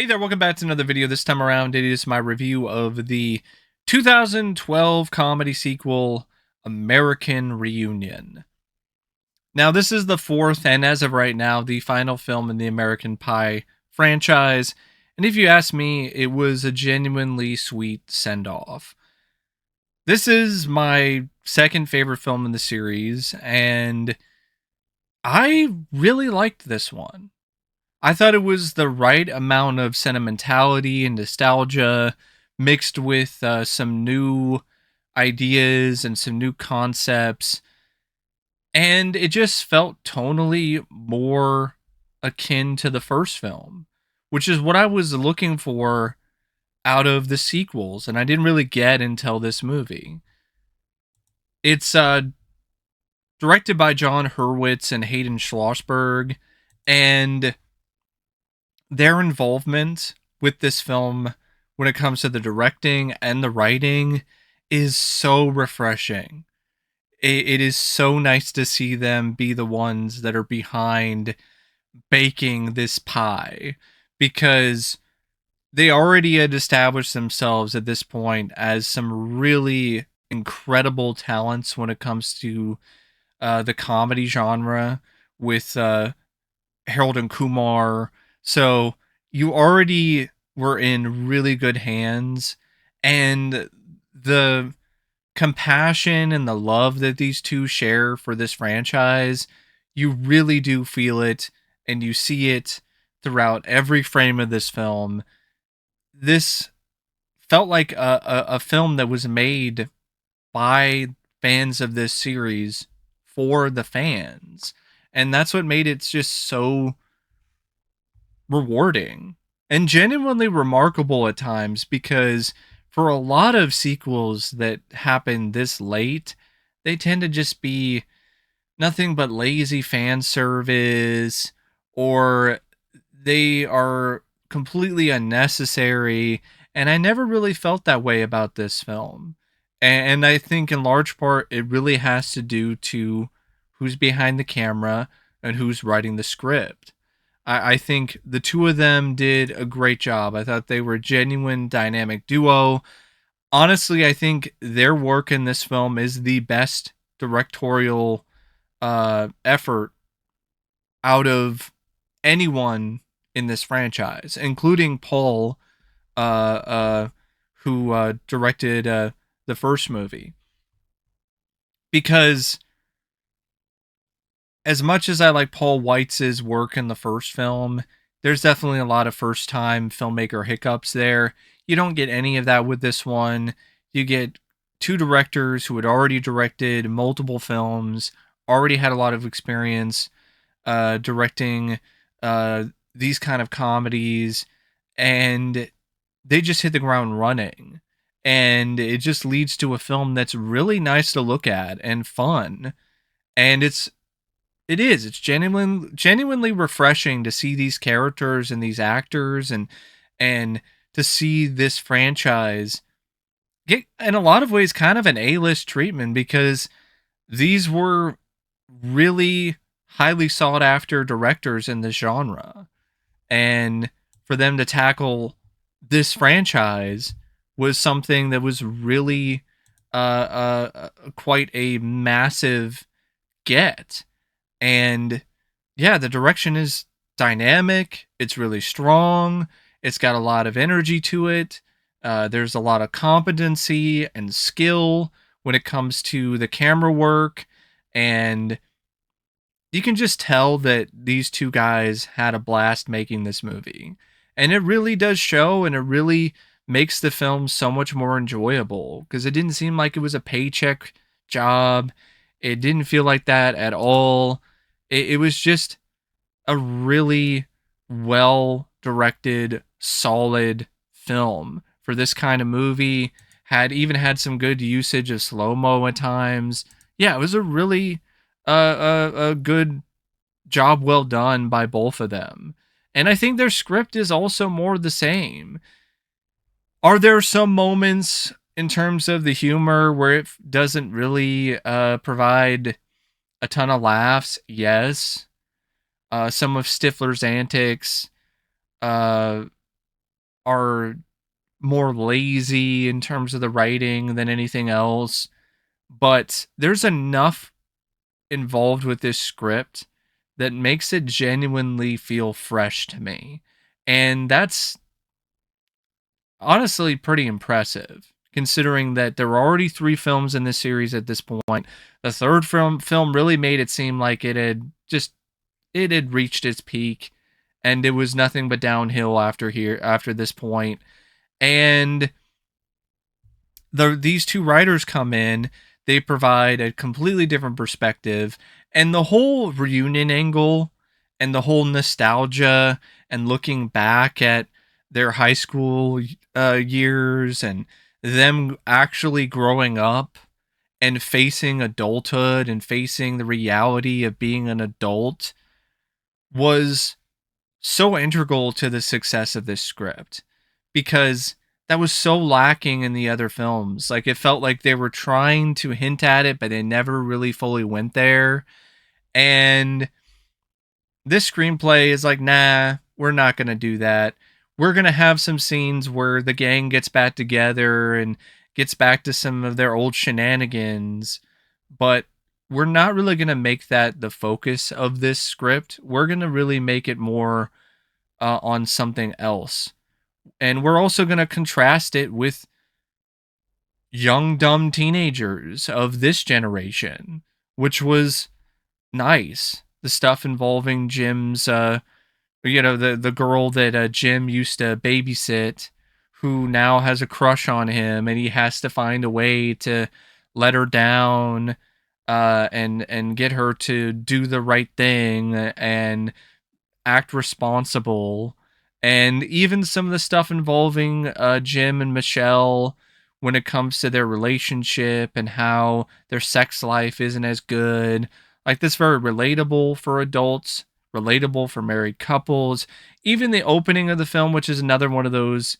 Hey there, welcome back to another video. This time around, it is my review of the 2012 comedy sequel, American Reunion. Now, this is the fourth, and as of right now, the final film in the American Pie franchise. And if you ask me, it was a genuinely sweet send-off. This is my second favorite film in the series, and I really liked this one. I thought it was the right amount of sentimentality and nostalgia mixed with some new ideas and some new concepts. And it just felt tonally more akin to the first film, which is what I was looking for out of the sequels. And I didn't really get until this movie. It's directed by John Hurwitz and Hayden Schlossberg. And their involvement with this film when it comes to the directing and the writing is so refreshing. It is so nice to see them be the ones that are behind baking this pie, because they already had established themselves at this point as some really incredible talents when it comes to the comedy genre with Harold and Kumar. So you already were in really good hands, and the compassion and the love that these two share for this franchise, you really do feel it, and you see it throughout every frame of this film. This felt like a film that was made by fans of this series for the fans. And that's what made it just so rewarding and genuinely remarkable at times, because for a lot of sequels that happen this late, they tend to just be nothing but lazy fan service, or they are completely unnecessary. And I never really felt that way about this film. And I think in large part it really has to do to who's behind the camera and who's writing the script. I think the two of them did a great job. I thought they were a genuine dynamic duo. Honestly, I think their work in this film is the best directorial effort out of anyone in this franchise, including Paul, who directed the first movie. Because as much as I like Paul Weitz's work in the first film, there's definitely a lot of first time filmmaker hiccups there. You don't get any of that with this one. You get two directors who had already directed multiple films, already had a lot of experience directing these kind of comedies, and they just hit the ground running. And it just leads to a film that's really nice to look at and fun. And it's genuinely refreshing to see these characters and these actors, and to see this franchise get, in a lot of ways, kind of an A-list treatment, because these were really highly sought after directors in this genre. And for them to tackle this franchise was something that was really quite a massive get. And yeah, the direction is dynamic. It's really strong. It's got a lot of energy to it. There's a lot of competency and skill when it comes to the camera work. And you can just tell that these two guys had a blast making this movie. And it really does show, and it really makes the film so much more enjoyable, because it didn't seem like it was a paycheck job. It didn't feel like that at all. It was just a really well directed, solid film for this kind of movie. Had some good usage of slow mo at times. Yeah, it was a really a good job, well done by both of them. And I think their script is also more the same. Are there some moments in terms of the humor where it doesn't really provide a ton of laughs? Yes. Some of Stifler's antics, uh, are more lazy in terms of the writing than anything else, but there's enough involved with this script that makes it genuinely feel fresh to me. And that's honestly pretty impressive considering that there were already 3 films in this series at this point. The third film really made it seem like it had reached its peak and it was nothing but downhill after this point. And these two writers come in, they provide a completely different perspective, and the whole reunion angle and the whole nostalgia and looking back at their high school years and them actually growing up and facing adulthood and facing the reality of being an adult was so integral to the success of this script because that was so lacking in the other films. Like it felt like they were trying to hint at it, but they never really fully went there. And this screenplay is like, nah, we're not going to do that. We're going to have some scenes where the gang gets back together and gets back to some of their old shenanigans, but we're not really going to make that the focus of this script. We're going to really make it more on something else. And we're also going to contrast it with young, dumb teenagers of this generation, which was nice. The stuff involving Jim's, the girl that Jim used to babysit, who now has a crush on him, and he has to find a way to let her down, and get her to do the right thing and act responsible, and even some of the stuff involving Jim and Michelle when it comes to their relationship and how their sex life isn't as good. Like this, very relatable for adults, relatable for married couples. Even the opening of the film, which is another one of those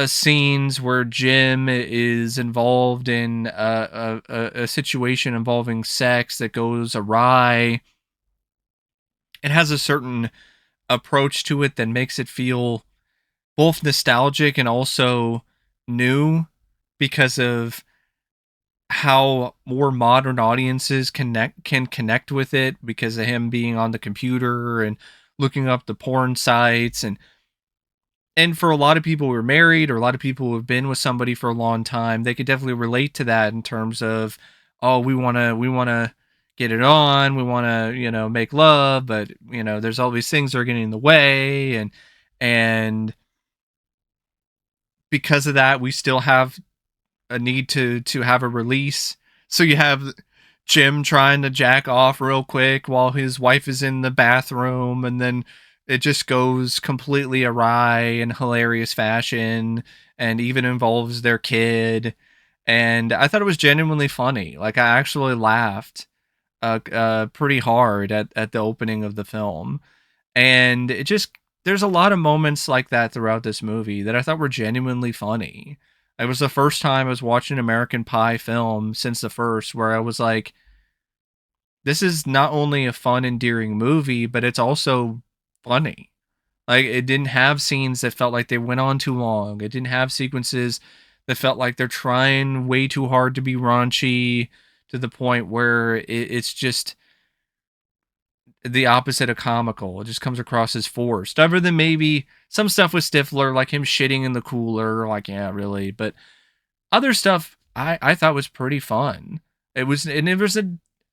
scenes where Jim is involved in a situation involving sex that goes awry. It has a certain approach to it that makes it feel both nostalgic and also new because of how more modern audiences can connect with it because of him being on the computer and looking up the porn sites. And for a lot of people who are married or a lot of people who have been with somebody for a long time, they could definitely relate to that in terms of, oh, we want to get it on, we want to, make love, but there's all these things that are getting in the way, and because of that, we still have a need to have a release. So you have Jim trying to jack off real quick while his wife is in the bathroom, and then it just goes completely awry in hilarious fashion and even involves their kid. And I thought it was genuinely funny. Like I actually laughed pretty hard at the opening of the film. And it just, there's a lot of moments like that throughout this movie that I thought were genuinely funny. It was the first time I was watching an American Pie film since the first where I was like, this is not only a fun, endearing movie, but it's also funny. Like, it didn't have scenes that felt like they went on too long. It didn't have sequences that felt like they're trying way too hard to be raunchy to the point where it's just the opposite of comical. It just comes across as forced. Other than maybe some stuff with Stifler, like him shitting in the cooler, like, yeah, really. But other stuff I thought was pretty fun. It was, and it was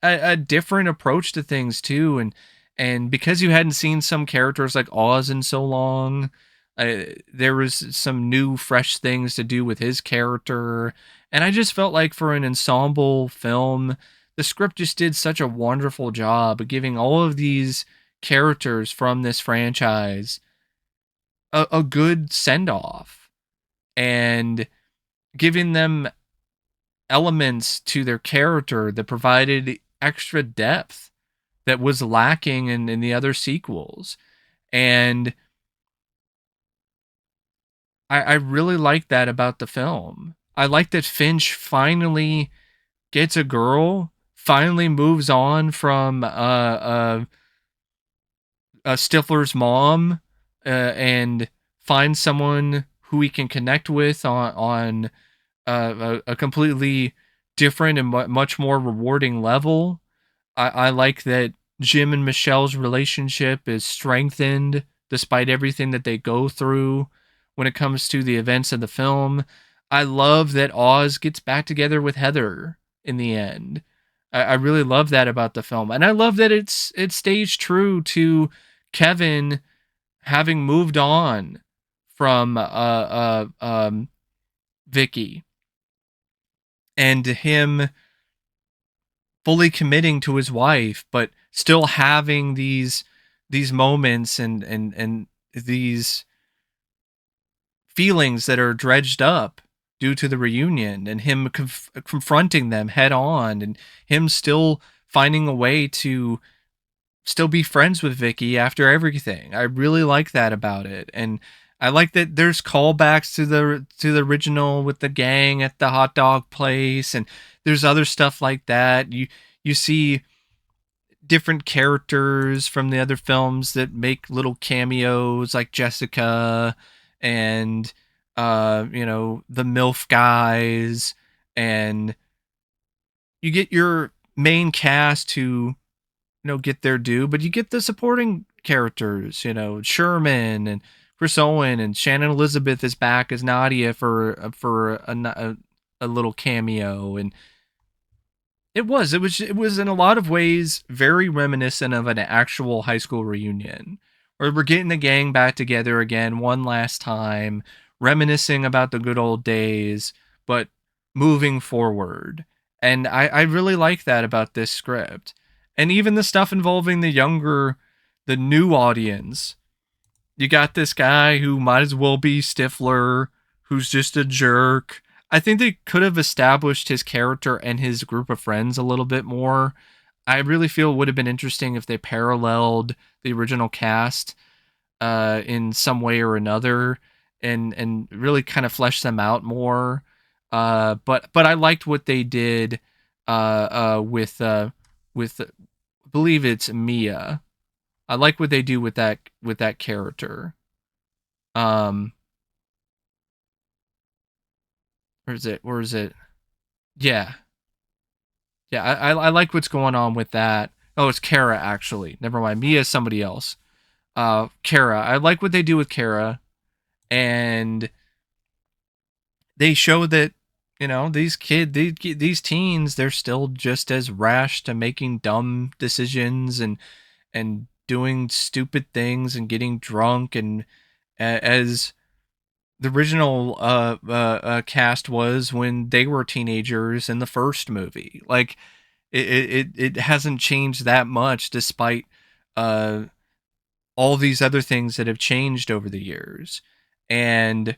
a different approach to things too, and because you hadn't seen some characters like Oz in so long, there was some new fresh things to do with his character, and I just felt like for an ensemble film, the script just did such a wonderful job of giving all of these characters from this franchise a good send off and giving them elements to their character that provided extra depth that was lacking in the other sequels. And I really like that about the film. I like that Finch finally gets a girl, finally moves on from Stifler's mom, and find someone who he can connect with on a completely different and much more rewarding level. I like that Jim and Michelle's relationship is strengthened despite everything that they go through when it comes to the events of the film. I love that Oz gets back together with Heather in the end. I really love that about the film, and I love that it stays true to Kevin having moved on from Vicky, and him fully committing to his wife, but still having these moments and these feelings that are dredged up due to the reunion, and him confronting them head on, and him still finding a way to still be friends with Vicky after everything. I really like that about it. And I like that there's callbacks to the original with the gang at the hot dog place, and there's other stuff like that. You see different characters from the other films that make little cameos, like Jessica and the MILF guys, and you get your main cast who get their due, but you get the supporting characters, Sherman and Chris Owen, and Shannon Elizabeth is back as Nadia for a little cameo. And it was in a lot of ways very reminiscent of an actual high school reunion, where we're getting the gang back together again one last time, reminiscing about the good old days, but moving forward. And I really like that about this script. And even the stuff involving the new audience. You got this guy who might as well be Stifler, who's just a jerk. I think they could have established his character and his group of friends a little bit more. I really feel it would have been interesting if they paralleled the original cast in some way or another, and really kind of fleshed them out more. But I liked what they did with I believe it's Mia. I like what they do with that character. Um, where is it? Where is it? Yeah, yeah. I like what's going on with that. Oh, it's Kara actually. Never mind. Mia is somebody else. Kara. I like what they do with Kara, and they show that these teens, they're still just as rash to making dumb decisions and doing stupid things and getting drunk, and as the original cast was when they were teenagers in the first movie. Like it hasn't changed that much, despite uh all these other things that have changed over the years. And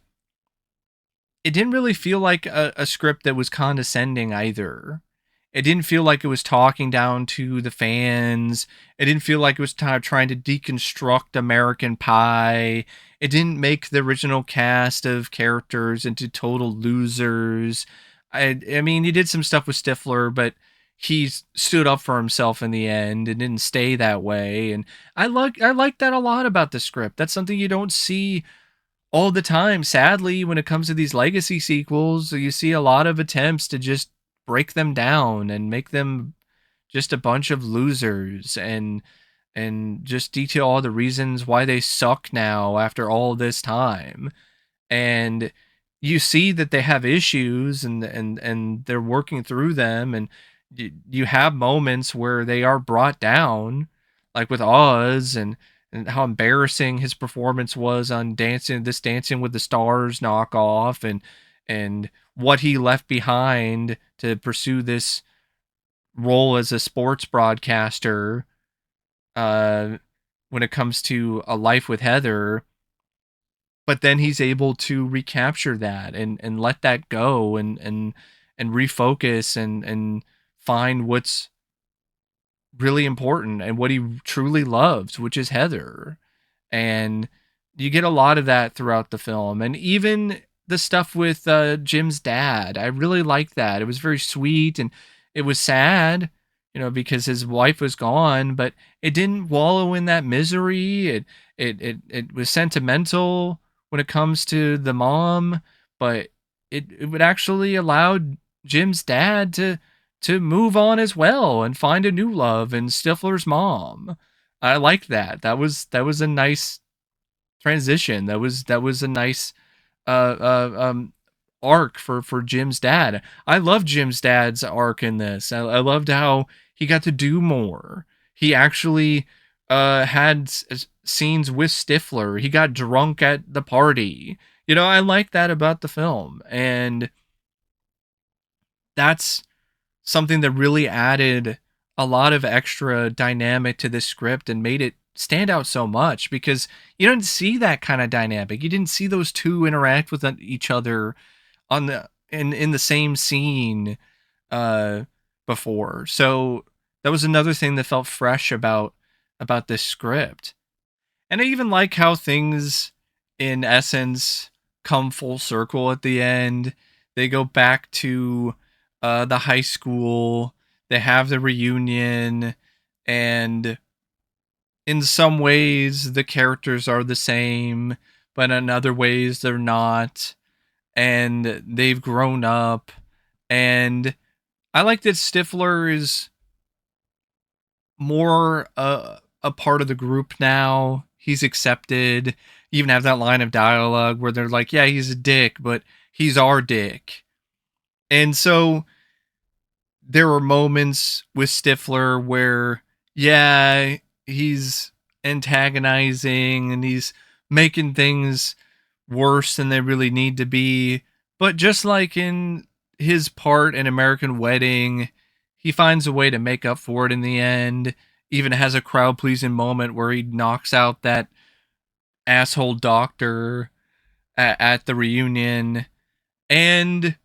it didn't really feel like a script that was condescending either. It didn't feel like it was talking down to the fans. It didn't feel like it was trying to deconstruct American Pie. It didn't make the original cast of characters into total losers. I mean, he did some stuff with Stifler, but he stood up for himself in the end and didn't stay that way. And I like that a lot about the script. That's something you don't see all the time. Sadly, when it comes to these legacy sequels, you see a lot of attempts to just break them down and make them just a bunch of losers, and just detail all the reasons why they suck now after all this time. And you see that they have issues, and they're working through them, and you have moments where they are brought down, like with Oz, and how embarrassing his performance was on Dancing with the Stars knockoff, and what he left behind to pursue this role as a sports broadcaster, uh when it comes to A Life with Heather. But then he's able to recapture that, and let that go, and refocus, and find what's really important and what he truly loves, which is Heather. And you get a lot of that throughout the film, and even the stuff with Jim's dad. I really liked that. It was very sweet, and it was sad, because his wife was gone, but it didn't wallow in that misery. It was sentimental, when it comes to the mom, but it would actually allow Jim's dad to move on as well and find a new love in Stifler's mom. I like that. That was a nice transition. That was a nice uh, uh um arc for Jim's dad. I love Jim's dad's arc in this. I loved how he got to do more. He actually had scenes with Stifler. He got drunk at the party. I like that about the film, and that's something that really added a lot of extra dynamic to this script and made it stand out so much, because you didn't see that kind of dynamic. You didn't see those two interact with each other on the in the same scene uh before. So that was another thing that felt fresh about this script. And I even like how things, in essence, come full circle at the end. They go back to the high school. They have the reunion, and in some ways the characters are the same, but in other ways they're not. And they've grown up. And I like that Stifler is more a part of the group now. He's accepted. You even have that line of dialogue where they're like, yeah, he's a dick, but he's our dick. And so there were moments with Stifler where, yeah, he's antagonizing and he's making things worse than they really need to be. But just like in his part in American Wedding, he finds a way to make up for it in the end. Even has a crowd pleasing moment where he knocks out that asshole doctor at the reunion. And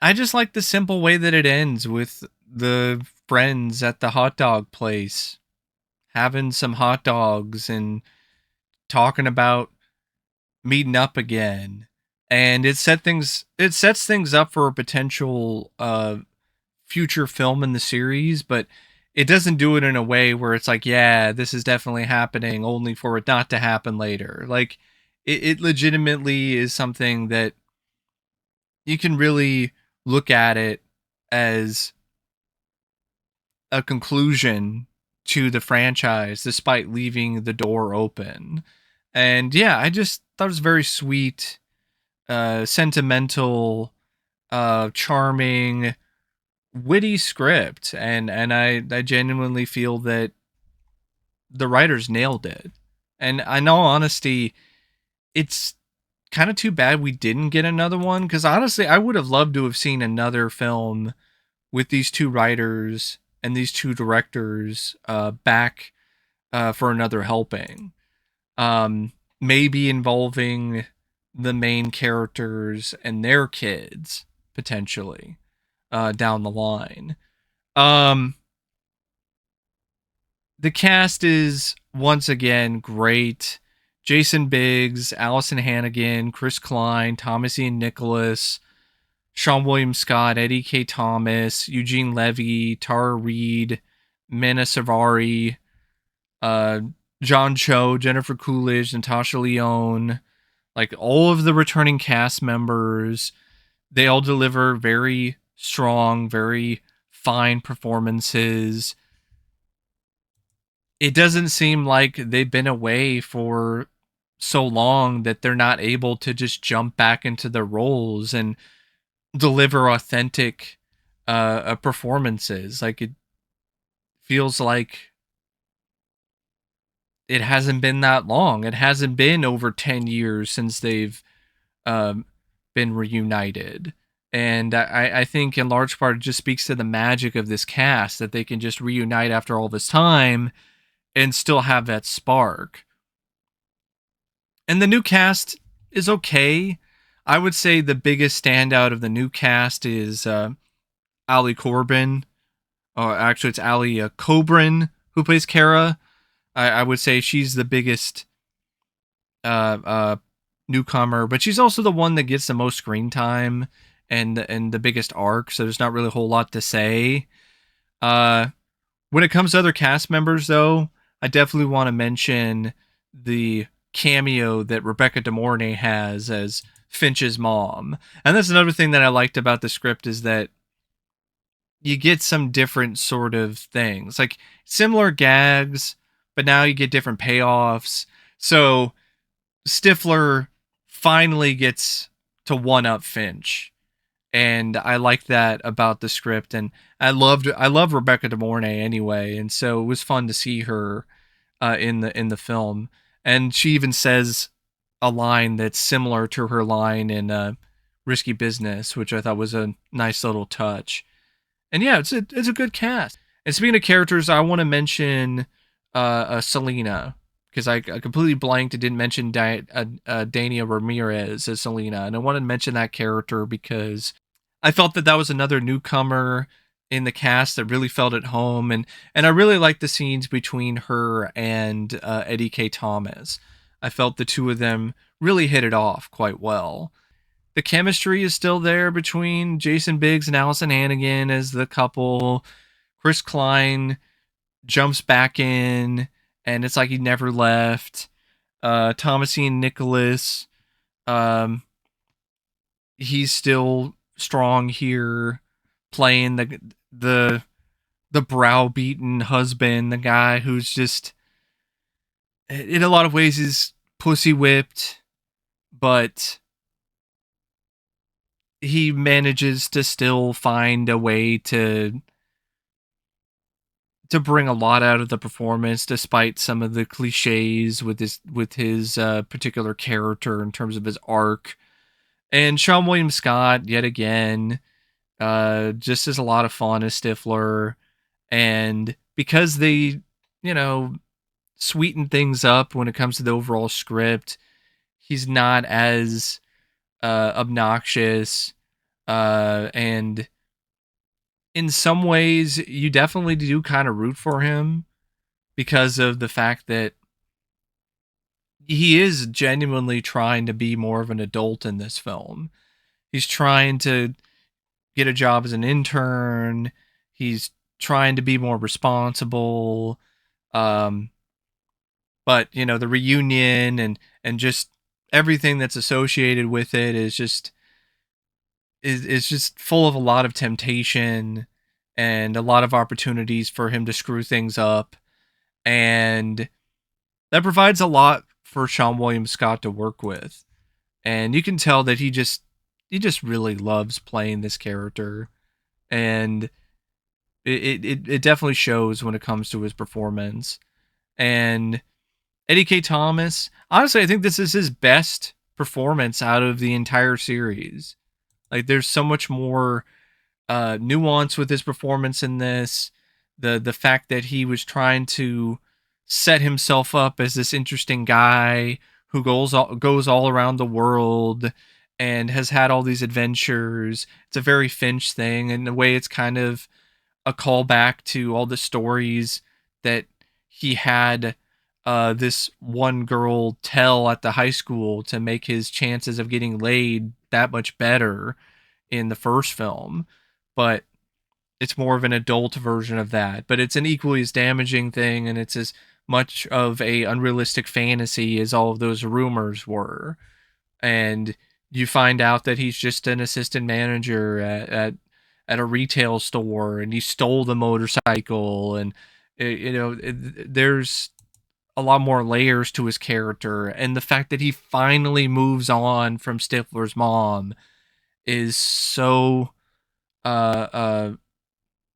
I just like the simple way that it ends with the friends at the hot dog place having some hot dogs and talking about meeting up again. And it sets things up for a potential future film in the series, but it doesn't do it in a way where it's like, yeah, this is definitely happening, only for it not to happen later. Like, it legitimately is something that you can really look at it as a conclusion to the franchise, despite leaving the door open. And yeah, I just thought it was very sweet, sentimental, charming, witty script, and I genuinely feel that the writers nailed it. And in all honesty, it's kind of too bad we didn't get another one, because honestly, I would have loved to have seen another film with these two writers and these two directors back for another helping. Maybe involving the main characters and their kids potentially down the line. Um, the cast is once again great. Jason Biggs, Alyson Hannigan, Chris Klein, Thomas Ian Nicholas, Sean William Scott, Eddie K. Thomas, Eugene Levy, Tara Reid, Mena Suvari, uh, John Cho, Jennifer Coolidge, Natasha Lyonne, like all of the returning cast members. They all deliver very strong, very fine performances. It doesn't seem like they've been away for so long that they're not able to just jump back into their roles and deliver authentic performances. Like, it feels like it hasn't been that long. It hasn't been over 10 years since they've um, been reunited. And I think in large part it just speaks to the magic of this cast, that they can just reunite after all this time and still have that spark. And the new cast is okay. I would say the biggest standout of the new cast is Ali Corbin. Or actually, it's Ali Cobrin, who plays Kara. I would say she's the biggest newcomer, but she's also the one that gets the most screen time and the biggest arc. So there's not really a whole lot to say. When it comes to other cast members, though, I definitely want to mention the cameo that Rebecca De Mornay has as Finch's mom. And that's another thing that I liked about the script is that you get some different sort of things, like similar gags, but now you get different payoffs. So Stifler finally gets to one up Finch, and I like that about the script. And I love Rebecca De Mornay anyway, and so it was fun to see her in the film. And she even says a line that's similar to her line in Risky Business, which I thought was a nice little touch. And yeah, it's a good cast. And speaking of characters, I want to mention Selena, because I completely blanked and didn't mention Dania Ramirez as Selena, and I wanted to mention that character because I felt that that was another newcomer in the cast that really felt at home, and I really liked the scenes between her and Eddie K. Thomas. I felt the two of them really hit it off quite well. The chemistry is still there between Jason Biggs and Alyson Hannigan as the couple. Chris Klein jumps back in, and it's like he never left. Thomasine Nicholas, um, he's still strong here, playing the the browbeaten husband, the guy who's just in a lot of ways is pussy whipped, but he manages to still find a way to bring a lot out of the performance, despite some of the cliches with his particular character in terms of his arc. And Seann William Scott, yet again, just is a lot of fun as Stifler. And because they, you know, sweeten things up when it comes to the overall script, he's not as obnoxious. And in some ways, you definitely do kind of root for him because of the fact that he is genuinely trying to be more of an adult in this film. He's trying to get a job as an intern. He's trying to be more responsible. Um, but you know, the reunion and just everything that's associated with it is just full of a lot of temptation and a lot of opportunities for him to screw things up. And that provides a lot for Seann William Scott to work with. And you can tell that he just really loves playing this character. And it definitely shows when it comes to his performance. And Eddie K. Thomas, honestly, I think this is his best performance out of the entire series. Like, there's so much more nuance with his performance in this. The fact that he was trying to set himself up as this interesting guy who goes all around the world and has had all these adventures. It's a very Finch thing, and the way it's kind of a callback to all the stories that he had this one girl tell at the high school to make his chances of getting laid that much better in the first film. But it's more of an adult version of that. But it's an equally as damaging thing, and it's as much of a unrealistic fantasy as all of those rumors were. And you find out that he's just an assistant manager at a retail store, and he stole the motorcycle, and there's a lot more layers to his character. And the fact that he finally moves on from Stifler's mom is so uh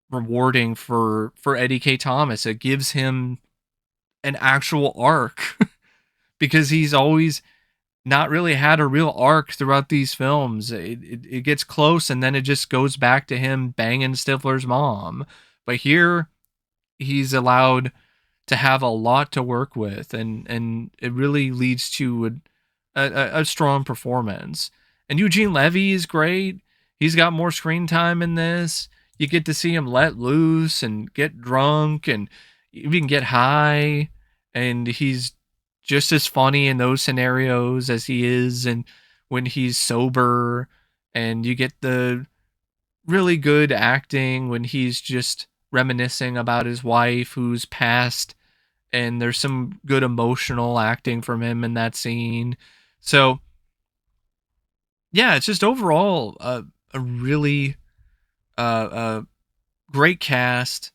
rewarding for Eddie K. Thomas. It gives him an actual arc because he's always not really had a real arc throughout these films. It gets close, and then it just goes back to him banging Stifler's mom. But here, he's allowed to have a lot to work with, and it really leads to a strong performance. And Eugene Levy is great. He's got more screen time in this. You get to see him let loose and get drunk and even get high, and he's just as funny in those scenarios as he is and when he's sober. And you get the really good acting when he's just reminiscing about his wife who's passed and there's some good emotional acting from him in that scene. So yeah, it's just overall a really uh, great cast,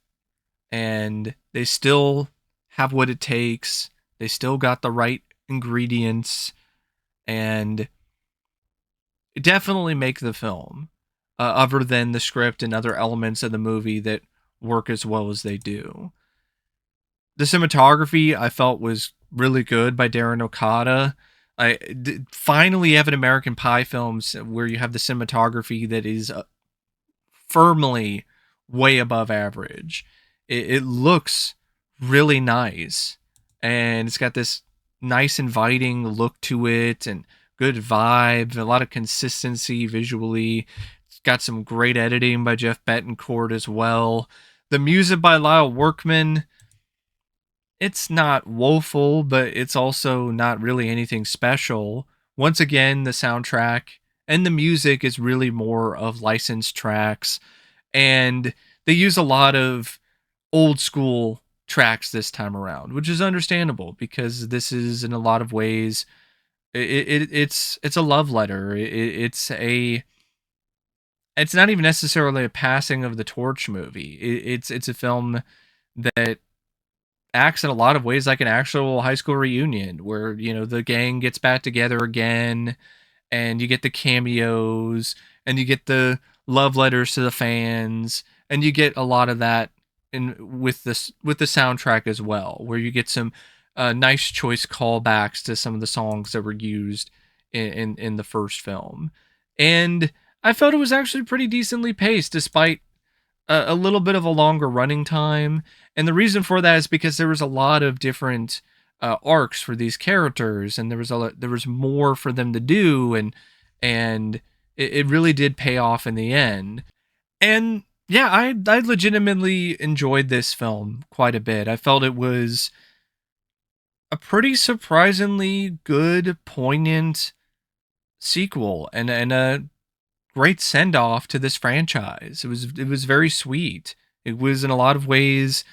and they still have what it takes. They still got the right ingredients, and definitely make the film, other than the script and other elements of the movie that work as well as they do. The cinematography I felt was really good by Darren Okada. Finally have an American Pie films where you have the cinematography that is firmly way above average. It looks really nice, and it's got this nice inviting look to it, and good vibes, a lot of consistency visually. It's got some great editing by Jeff Betancourt as well. The music by Lyle Workman, it's not woeful, but it's also not really anything special. Once again, the soundtrack and the music is really more of licensed tracks, and they use a lot of old school tracks this time around, which is understandable because this is in a lot of ways it's a love letter. It's not even necessarily a passing of the torch movie. It's a film that acts in a lot of ways like an actual high school reunion where, the gang gets back together again, and you get the cameos, and you get the love letters to the fans, and you get a lot of that in with the soundtrack as well, where you get some nice choice callbacks to some of the songs that were used in the first film. And I felt it was actually pretty decently paced despite a little bit of a longer running time. And the reason for that is because there was a lot of different arcs for these characters, and there was more for them to do, and it really did pay off in the end. And yeah, I legitimately enjoyed this film quite a bit. I felt it was a pretty surprisingly good, poignant sequel, and a great send off to this franchise. It was very sweet. It was in a lot of ways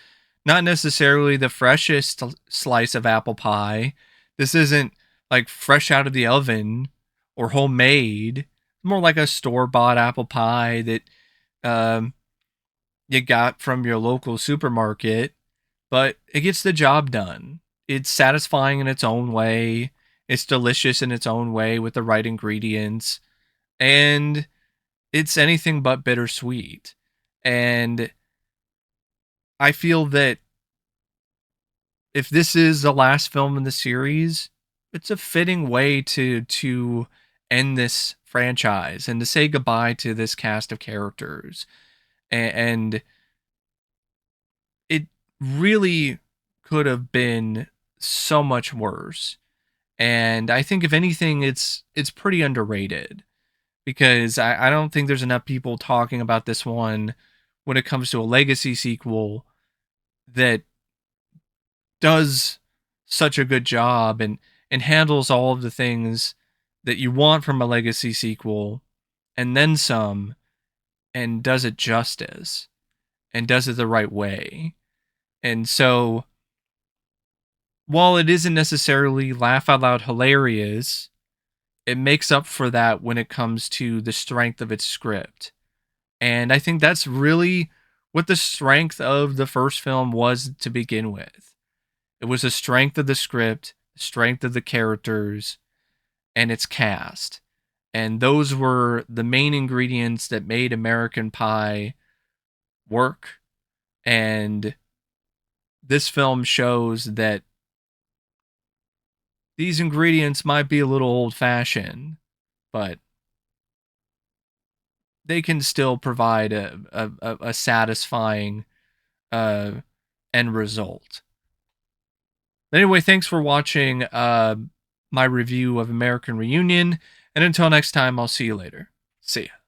not necessarily the freshest slice of apple pie. This isn't like fresh out of the oven or homemade. More like a store bought apple pie that um, you got from your local supermarket, but it gets the job done. It's satisfying in its own way. It's delicious in its own way with the right ingredients. And it's anything but bittersweet. And I feel that if this is the last film in the series, it's a fitting way to end this franchise and to say goodbye to this cast of characters. And it really could have been so much worse. And I think if anything, it's pretty underrated because I don't think there's enough people talking about this one when it comes to a legacy sequel that does such a good job and handles all of the things that you want from a legacy sequel and then some, and does it justice and does it the right way. And so while it isn't necessarily laugh out loud hilarious, it makes up for that when it comes to the strength of its script. And I think that's really what the strength of the first film was to begin with. It was the strength of the script, the strength of the characters, and its cast. And those were the main ingredients that made American Pie work. And this film shows that these ingredients might be a little old fashioned, but they can still provide a satisfying uh, end result. Anyway, thanks for watching my review of American Reunion. And until next time, I'll see you later. See ya.